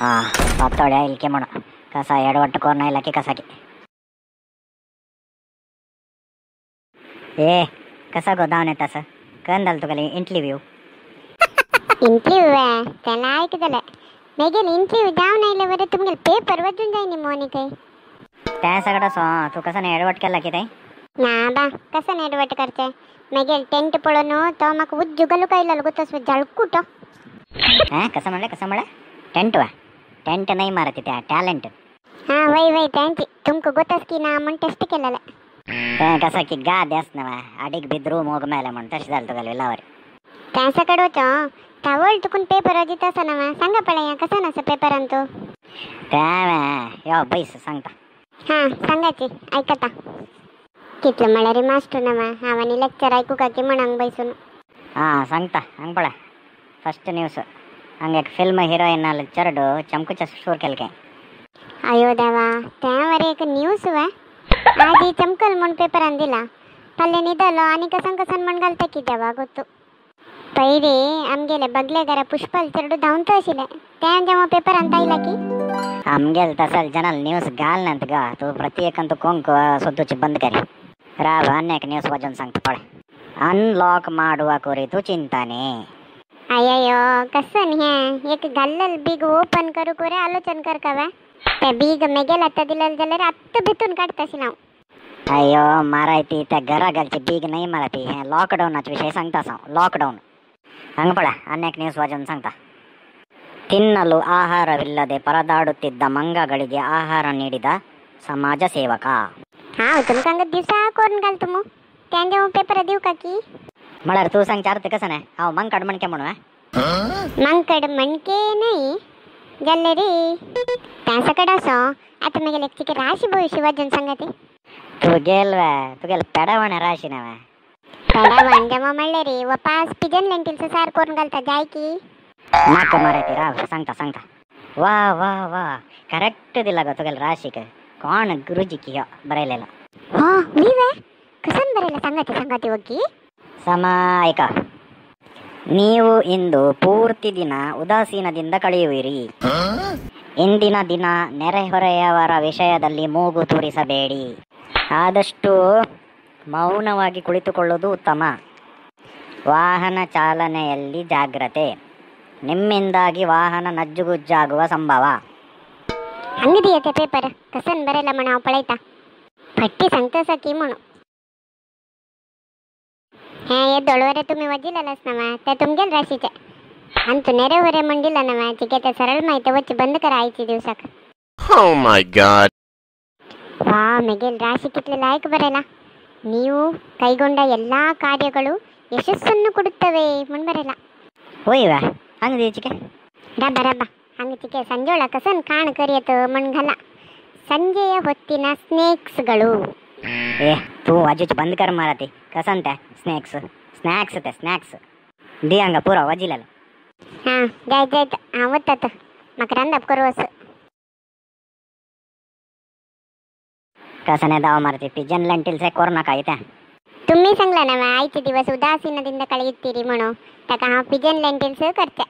ಹಾಂ ಪತ್ತೋಡೆ ಇಲ್ಕೆ ಮಾಡು ಕಸ ಎಡವಟ್ಟು ಕೋರ್ನ ಇಲ್ಲಕ್ಕೆ ಕಸಕ್ಕೆ ಏ ಕಸ गोदावने तस कंदल तुगले इंटरव्यू त्याला ऐकतले मेगेल इंटरव्यू जाऊन आले बरं तुमगे पेपर वाचून जाई नि मोनी काही त्या सगळं सो तू कसं एडवट केला की ताई ना बा कसं एडवट करते मेगेल टेंट पळनो तो मक उज्जुगಲು ಕೈಲಲ್ಲ ಗೊತ್ತಸ್ ಜಳ್ಕುಟ कसं म्हणले टेंट वा टेंट नाही मारत त्या टॅलेंट हां वय त्यांची तुमको ಗೊತ್ತಸ್ की ना मन टेस्ट केलेला कसं की गा द्यास ना अडीक बिद्रू मोग मेला म्हण तशी झालं तुगले विलावर त्याच्याकडे होतो त्यावळ तुकून पेपर वाजित असं ना सांगा पळया कसं नसं पेपर आणतो त्या यो बैस सांगता हां सांगायची ऐकता कितलं मला रे मास्टर ना आवानी लेक्चर ऐकू का की म्हणंग बैसून हां सांगता हंग पळा फर्स्ट न्यूस हंग एक फिल्म हिरोईन आलं चरडू चमकूच्या शूर केलं काय अयो देवा त्यावर एक न्यूज वा आधी चमकल म्हणून पेपर दिला पल्ले निदलो आणि कसं म्हण घालता की देवा ಗೊತ್ತು पहिले आमगेले बगलेगार पुष्पल चरडू धावून तशिले त्या जेव्हा पेपर अंता इला की आमगेल तसल जनल न्यूस घालनंत गा तू प्रत्येकंतु कोंक सुद्धुची बंद करी राव अनेक न्यूस वजन सांगता पळे अनलॉक ಮಾಡುವ ಕುರಿತು ಚಿಂತನೆ अय्यो कसं हे एक गल्लल बिग ओपन करू कोरे आलोचन कर कवा त्या बिग मेगेल आता दिलेल जलर आत्ता भितून काढतासी नाव अय्यो मारायती त्या घरागलची बीग नाही मारती हे लॉकडाऊनचा विषय सांगता लॉकडाऊन ಹಂಗ ಪಳ ಅನೇಕ ನ್ಯೂಸ್ ವಾಜನ್ सांगता ತಿನ್ನಲು ಆಹಾರವಿಲ್ಲದೆ ಪರದಾಡುತ್ತಿದ್ದ ಮಂಗಗಳಿಗೆ ಆಹಾರ ನೀಡಿದ ಸಮಾಜ ಸೇವಕ हा तुमका दिवसा कोण घाल तुम त्यांच्या पेपर देऊ का की मला तू सांग चार ते कसं नाही हा मंगकड म्हणके म्हणू मंगकड म्हणके नाही जल्ले रे त्याच्याकडे असो आता मग लेक्चर राशी भविष्य वाजन सांगते तू गेल पेडवणे राशी ना पेडवण जेव्हा म्हणले रे वापस पिजन लेंटिल्स सार कोण घालता जाय की नाक मारायती राव सांगता वा वा वा करेक्ट दिला ग तुगेल राशीक कोण गुरुजी की बरयलेला हा मी वे कसन बरेला सांगते ಹೋಗಿ ಸಮ ಐಕ ನೀವು ಇಂದು ಪೂರ್ತಿ ದಿನ ಉದಾಸೀನದಿಂದ ಕಳೆಯುವಿರಿ ಇಂದಿನ ದಿನ ನೆರೆಹೊರೆಯವರ ವಿಷಯದಲ್ಲಿ ಮೂಗು ತೂರಿಸಬೇಡಿ ಆದಷ್ಟು ಮೌನವಾಗಿ ಕುಳಿತುಕೊಳ್ಳುವುದು ಉತ್ತಮ ವಾಹನ ಚಾಲನೆಯಲ್ಲಿ ಜಾಗ್ರತೆ ನಿಮ್ಮಿಂದಾಗಿ ವಾಹನ ನಜ್ಜುಗುಜ್ಜಾಗುವ ಸಂಭವ ಹಂಗದಿಯತೆ ಪೇಪರ್ ಕಸನ್ ಬರೆಲ್ಲ ಮಣ ಪಳೈತಾ ಪಟ್ಟಿ ಸಂತೋಷ की म्हणू हे येदोळवरे तुम्ही वजिलालास नवा त्या तुमगेल राशीचे अंतु नेरेवरे मंडिला नवा चिके ते सरळ माहिती वच्ची बंद करायची दिवसाक Oh my god ವಾ ಮೆಗೆಲ್ ರಾಶಿ ಕಿತ್ಲೆ ಲಾಯಕ್ ಬರಲ್ಲ ನೀವು ಕೈಗೊಂಡ ಎಲ್ಲಾ ಕಾರ್ಯಗಳು ಯಶಸ್ಸನ್ನು ಕೊಡುತ್ತವೆ ಮನ್ ಬರಲ್ಲ ಹೋಯ್ವಾ ಹಂಗದಿ ಚಿಕೆ ರಬ್ಬ ಹಂಗ ಚಿಕೆ ಸಂಜೋಳ ಕಸನ್ ಕಾಣ ಕರಿಯತ ಮಣ್ಗಲ್ಲ ಸಂಜೆಯ ಹೊತ್ತಿನ ಸ್ನೇಕ್ಸ್ಗಳು ए तू वाजीच बंद कर मारती कसं त्या स्नॅक्स दी अंग पुरा वाजीला हा जायचं आवडतात मग रांधाप करू असं कसं नाही दावा मारती पिजन लेंटिल्स कोरोना काय त्या तुम्ही सांगला ना आईचे दिवस उदासीनದಿಂದ ಕಳೆಯುತ್ತೀರಿ म्हणू त्याका हा पिजन लेंटिल्स करते